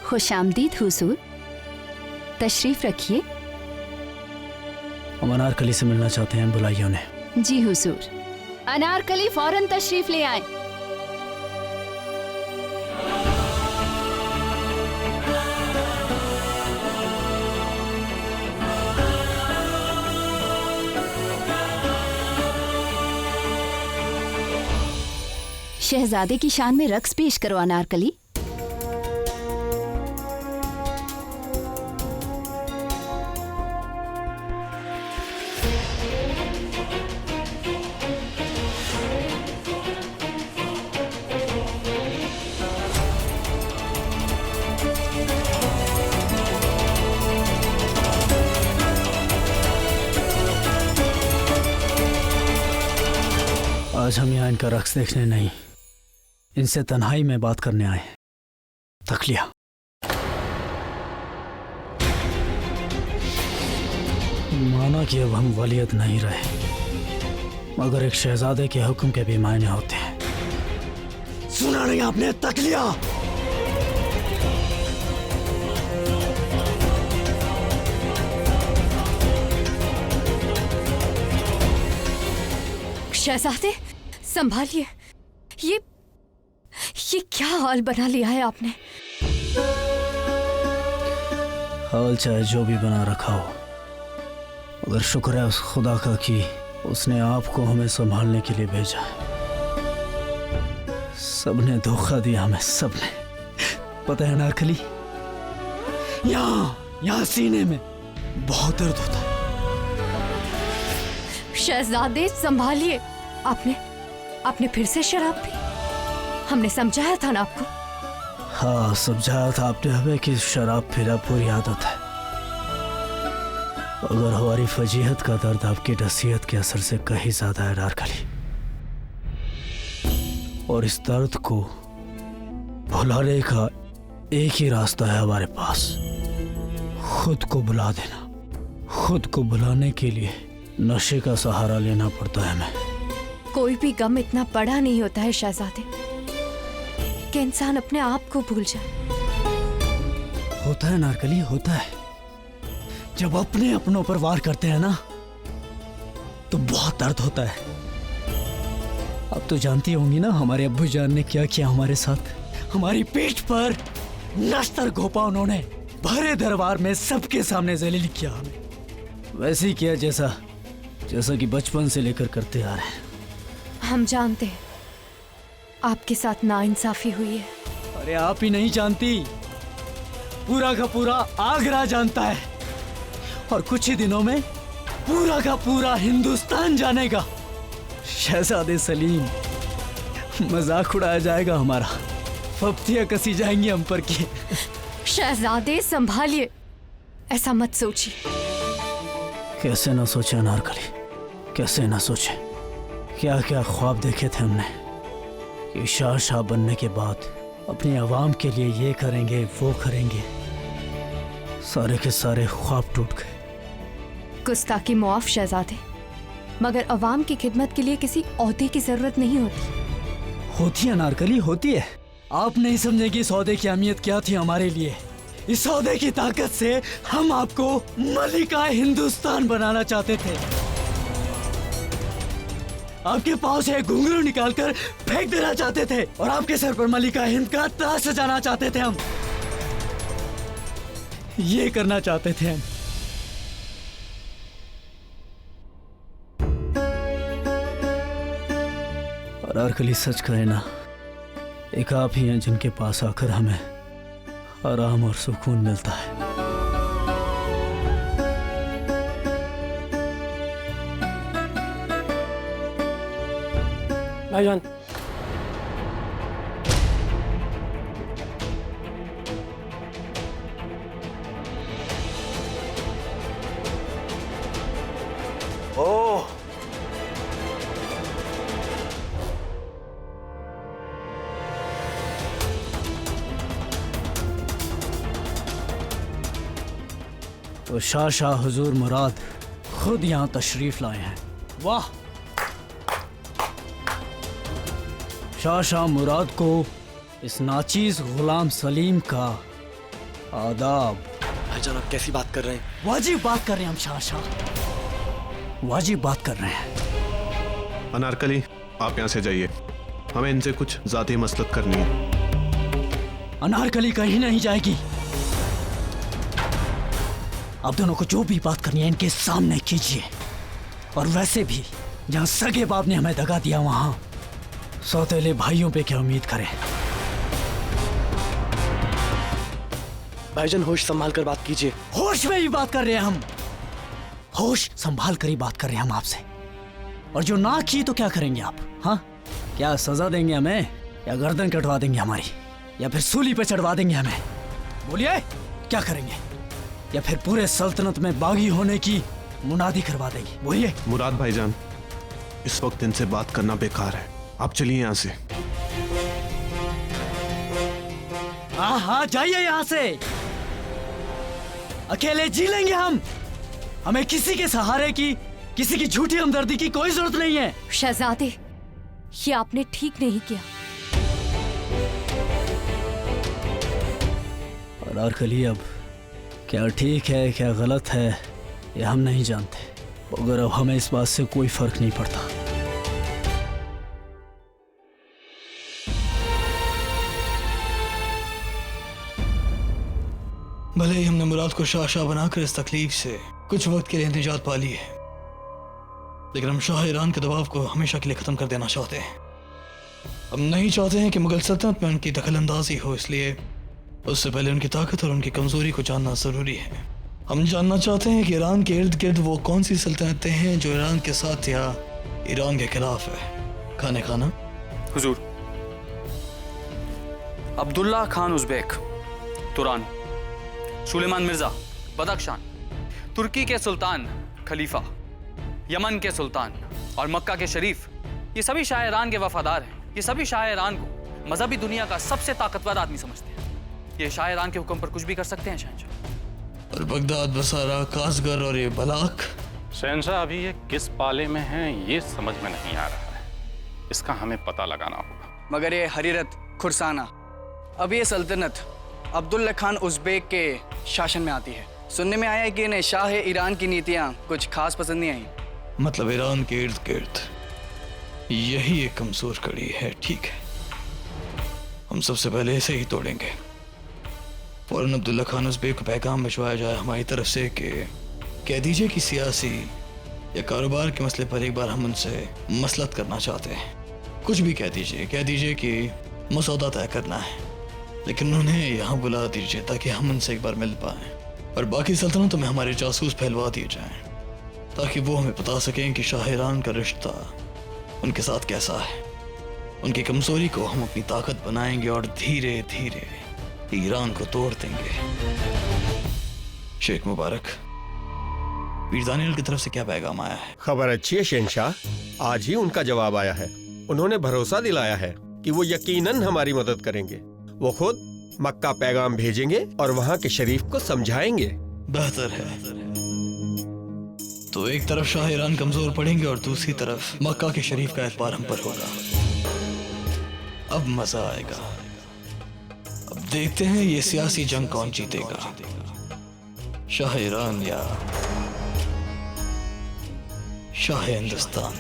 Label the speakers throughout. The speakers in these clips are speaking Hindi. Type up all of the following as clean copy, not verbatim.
Speaker 1: खुशामदीद हुजूर, तशरीफ रखिए।
Speaker 2: हम अनारकली से मिलना चाहते हैं, बुलाइए उन्हें।
Speaker 1: जी हुजूर। अनारकली फौरन तशरीफ ले आए। शहजादे की शान में रक्स पेश करो अनारकली।
Speaker 2: आज हम यहाँ इनका रक्स देखने नहीं, इनसे तन्हाई में बात करने आए। तकलिया, माना कि अब हम वलीयत नहीं रहे, मगर एक शहजादे के हुक्म के भी मायने होते हैं। सुना नहीं आपने? तकलिया,
Speaker 3: शहजादे संभालिए, ये क्या हाल बना लिया है आपने?
Speaker 2: हाल चाहे जो भी बना रखा हो, मगर शुक्र है उस खुदा का कि उसने आपको हमें संभालने के लिए भेजा है। सबने धोखा दिया हमें, सबने। पता है अनारकली, यहाँ सीने में बहुत दर्द होता है।
Speaker 3: शहजादे संभालिए, आपने फिर से शराब पी? हमने समझाया था ना आपको।
Speaker 2: हाँ, समझाया था आपने हमें कि शराब पीना पूरी आदत है, अगर हमारी फजीहत का दर्द आपकी नसीहत के असर से कहीं ज्यादा है अनारकली, और इस दर्द को भुलाने का एक ही रास्ता है हमारे पास, खुद को भुला देना। खुद को भुलाने के लिए नशे का सहारा लेना पड़ता है हमें।
Speaker 3: कोई भी गम इतना बड़ा नहीं होता है शहजादे कि इंसान अपने आप को भूल जाए।
Speaker 2: होता है अनारकली, होता है। जब अपने अपनों पर वार करते हैं ना, तो बहुत दर्द होता है। अब तो जानती होंगी ना हमारे अब्बू जान ने क्या किया हमारे साथ। हमारी पीठ पर नश्तर घोपा उन्होंने, भरे दरबार में सबके सामने जलील किया हमें। वैसे ही किया जैसा कि बचपन से लेकर करते आ रहे हैं।
Speaker 3: हम जानते हैं आपके साथ नाइंसाफी हुई है।
Speaker 2: अरे आप ही नहीं जानती, पूरा का पूरा आगरा जानता है, और कुछ ही दिनों में पूरा का पूरा हिंदुस्तान जानेगा। शहजादे सलीम, मजाक उड़ाया जाएगा हमारा, फप्तियां कसी जाएंगी हम पर की।
Speaker 3: शहजादे संभालिए, ऐसा मत सोचिए।
Speaker 2: कैसे ना सोचे अनारकली, कैसे ना सोचे। क्या क्या ख्वाब देखे थे हमने कि शाह बनने के बाद अपनी आवाम के लिए ये करेंगे वो करेंगे, सारे के सारे ख्वाब टूट गए।
Speaker 3: गुस्ताखी मुआफ शहजादे, मगर अवाम की खिदमत के लिए किसी ओहदे की जरूरत नहीं होती।
Speaker 2: होती है अनारकली, होती है। आप नहीं समझेंगे इस ओहदे की अहमियत क्या थी हमारे लिए। इस ओहदे की ताकत से हम आपको मलिका हिंदुस्तान बनाना चाहते थे। आपके पाँव से घुंघरू निकालकर फेंक देना चाहते थे, और आपके सर पर मलिका हिंद का ताज सजाना चाहते थे हम। ये करना चाहते थे हम। और अनारकली, सच कहे ना, एक आप ही हैं जिनके पास आकर हमें आराम और सुकून मिलता है।
Speaker 4: भाईजान,
Speaker 2: ओह, तो शाह हुजूर मुराद खुद यहाँ तशरीफ लाए हैं। वाह! शाह मुराद को इस नाचीज गुलाम सलीम का आदाब।
Speaker 4: भाईजान आप कैसी बात कर रहे हैं?
Speaker 2: वाजिब बात कर रहे हैं हम शाह, वाजिब बात कर रहे हैं।
Speaker 5: अनारकली, आप यहाँ से जाइए, हमें इनसे कुछ ज़ाती मसलत करनी है।
Speaker 2: अनारकली कहीं नहीं जाएगी। अब दोनों को जो भी बात करनी है इनके सामने कीजिए। और वैसे भी जहाँ सगे बाप ने हमें दगा दिया वहां सौतेले भाइयों पे क्या उम्मीद करें।
Speaker 4: भाईजान होश संभाल कर बात कीजिए।
Speaker 2: होश में ही बात कर रहे हैं हम, होश संभाल कर ही बात कर रहे हैं हम आपसे। और जो ना की तो क्या करेंगे आप? हाँ, क्या सजा देंगे हमें, या गर्दन कटवा देंगे हमारी, या फिर सूली पे चढ़वा देंगे हमें? बोलिए क्या करेंगे? या फिर पूरे सल्तनत में बागी होने की मुनादी करवा देंगे? बोलिए।
Speaker 5: मुराद भाईजान, इस वक्त इनसे बात करना बेकार है, आप चलिए यहाँ से।
Speaker 2: हाँ हाँ जाइए यहाँ से। अकेले जी लेंगे हम, हमें किसी के सहारे की, किसी की झूठी हमदर्दी की कोई जरूरत नहीं है।
Speaker 3: शहजादे, ये आपने ठीक नहीं किया।
Speaker 2: और अनारकली, अब क्या ठीक है क्या गलत है ये हम नहीं जानते, मगर अब हमें इस बात से कोई फर्क नहीं पड़ता।
Speaker 6: भले ही हमने मुराद को शाह बनाकर इस तकलीफ से कुछ वक्त के लिए निजात पा ली है, लेकिन हम शाह ईरान के दबाव को हमेशा के लिए खत्म कर देना चाहते हैं। हम नहीं चाहते हैं कि मुगल सल्तनत में उनकी दखलंदाजी हो, इसलिए उससे पहले उनकी ताकत और उनकी कमजोरी को जानना जरूरी है। हम जानना चाहते हैं कि ईरान के इर्द गिर्द वो कौन सी सल्तनतें हैं जो ईरान के साथ या ईरान के खिलाफ है। खाना
Speaker 7: हुजूर, अब्दुल्ला खान उज़्बेक, तुरान, सुलेमान मिर्जा बदख्शान, तुर्की के सुल्तान खलीफा, यमन के सुल्तान और मक्का के शरीफ, ये सभी शाह ईरान के वफादार हैं। ये सभी शाह ईरान को मजहबी दुनिया का सबसे ताकतवर आदमी समझते हैं। ये शाह ईरान के हुक्म पर कुछ भी कर सकते हैं शहंशाह।
Speaker 6: और बगदाद, बसारा, कासगर और ये बलाक।
Speaker 8: शहंशाह, अभी ये किस पाले में हैं ये समझ में नहीं आ रहा है, इसका हमें पता लगाना होगा।
Speaker 9: मगर ये हरीरत, खुरसाना, अब ये सल्तनत अब्दुल्ला खान उज़्बेक के शासन में आती है। सुनने में आया है कि इन्हें शाह ईरान की नीतियाँ कुछ खास पसंद नहीं आई।
Speaker 6: मतलब ईरान के इर्द गिर्द यही एक कमजोर कड़ी है। ठीक है, हम सबसे पहले इसे ही तोड़ेंगे। फौरन अब्दुल्ला खान उज़्बेक को पैगाम भिजवाया जाए हमारी तरफ से कि कह दीजिए कि सियासी या कारोबार के मसले पर एक बार हम उनसे मसलत करना चाहते हैं। कुछ भी कह दीजिए कि मसौदा तय करना है, लेकिन उन्हें यहाँ बुला दीजिए ताकि हम उनसे एक बार मिल पाएं और बाकी सल्तनतों में हमारे जासूस फैलवा दिए जाएं, ताकि वो हमें बता सकें कि शाह ईरान का रिश्ता उनके साथ कैसा है। उनकी कमजोरी को हम अपनी ताकत बनाएंगे और धीरे धीरे ईरान को तोड़ देंगे। शेख मुबारक, मीर दानियल की तरफ से क्या पैगाम आया है?
Speaker 10: खबर अच्छी है शहंशाह, आज ही उनका जवाब आया है। उन्होंने भरोसा दिलाया है कि वो यकीनन हमारी मदद करेंगे। वो खुद मक्का पैगाम भेजेंगे और वहाँ के शरीफ को समझाएंगे।
Speaker 6: बेहतर है। तो एक तरफ शाह ईरान कमजोर पड़ेंगे और दूसरी तरफ मक्का के शरीफ का एतबार हम पर होगा। अब मजा आएगा। अब देखते हैं ये सियासी जंग कौन जीतेगा, शाह ईरान या शाह हिंदुस्तान।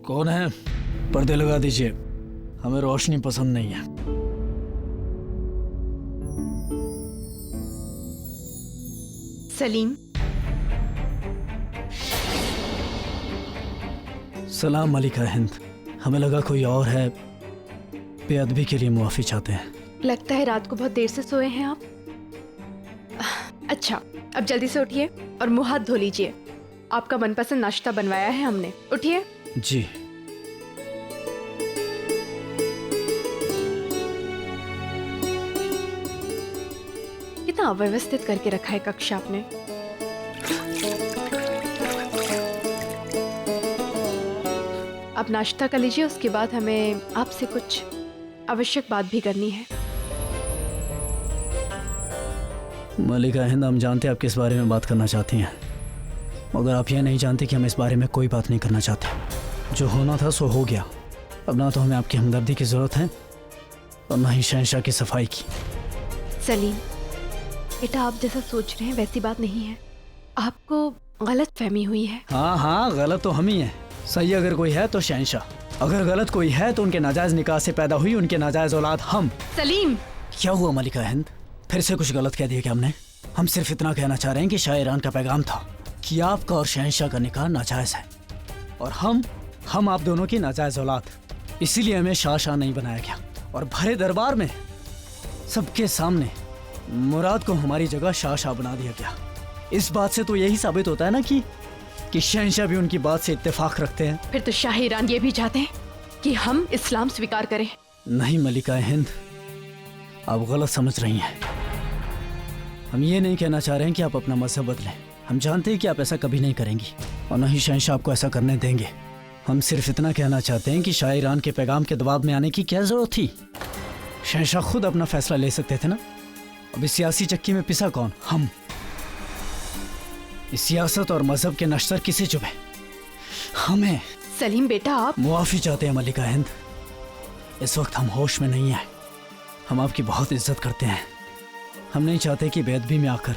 Speaker 2: कौन है? पर्दे लगा दीजिए, हमें रोशनी पसंद नहीं है।
Speaker 11: सलीम।
Speaker 2: सलाम मलिका हिंद, हमें लगा कोई और है, बेअदबी के लिए मुआफी चाहते हैं।
Speaker 11: लगता है रात को बहुत देर से सोए हैं आप। अच्छा, अब जल्दी से उठिए और मुंह हाथ धो लीजिए। आपका मनपसंद नाश्ता बनवाया है हमने, उठिए।
Speaker 2: जी।
Speaker 11: कितना अव्यवस्थित करके रखा है कक्ष आपने। आप नाश्ता कर लीजिए, उसके बाद हमें आपसे कुछ आवश्यक बात भी करनी है।
Speaker 2: मलिका हिंद, हम जानते हैं आप किस बारे में बात करना चाहती हैं, मगर आप यह नहीं जानते कि हम इस बारे में कोई बात नहीं करना चाहते। जो होना था सो हो गया। अब ना तो हमें आपकी हमदर्दी की ज़रूरत है और ना ही शहंशाह की सफाई की।
Speaker 11: सलीम बेटा, आप जैसा सोच रहे हैं वैसी बात नहीं है, आपको गलत फहमी हुई है।
Speaker 2: हाँ हाँ, गलत तो हम ही हैं। सही अगर कोई है तो शहंशाह, अगर गलत कोई है तो उनके नाजायज निकाह से पैदा हुई उनके नाजायज औलाद हम।
Speaker 11: सलीम,
Speaker 2: क्या हुआ मलिका हिंद, फिर से कुछ गलत कह दिया क्या हमने? हम सिर्फ इतना कहना चाह रहे हैं कि शाह ईरान का पैगाम था कि आपका और शहंशाह का निकाह नाजायज है और हम आप दोनों की नाजायज औलाद, इसीलिए हमें शाह नहीं बनाया गया। और भरे दरबार में सबके सामने मुराद को हमारी जगह शाह बना दिया गया। इस बात से तो यही साबित होता है ना कि शहंशाह भी उनकी बात से इत्तेफाक रखते हैं।
Speaker 11: फिर तो शाह ईरान ये भी चाहते हैं कि हम इस्लाम स्वीकार करें।
Speaker 2: नहीं मलिका हिंद, आप गलत समझ रही हैं। हम ये नहीं कहना चाह रहे हैं कि आप अपना मजहब बदलें। हम जानते हैं कि आप ऐसा कभी नहीं करेंगी और न ही शहंशाह आपको ऐसा करने देंगे। हम सिर्फ इतना कहना चाहते हैं कि शाह ईरान के पैगाम के दबाव में आने की क्या जरूरत थी? शहंशाह खुद अपना फैसला ले सकते थे ना। अब इस सियासी चक्की में पिसा कौन? हम। इस सियासत और मजहब के नश्तर किसे चुभे? हमें।
Speaker 11: सलीम बेटा, आप
Speaker 2: मुआफी चाहते हैं मलिका हिंद। इस वक्त हम होश में नहीं हैं। हम आपकी बहुत इज्जत करते हैं। हम नहीं चाहते कि बेअदबी में आकर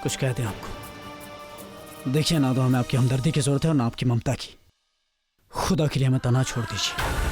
Speaker 2: कुछ कह दें आपको। देखिए, ना तो हमें आपकी हमदर्दी की जरूरत है और ना आपकी ममता की। खुदा के लिए हमें तना छोड़ दीजिए।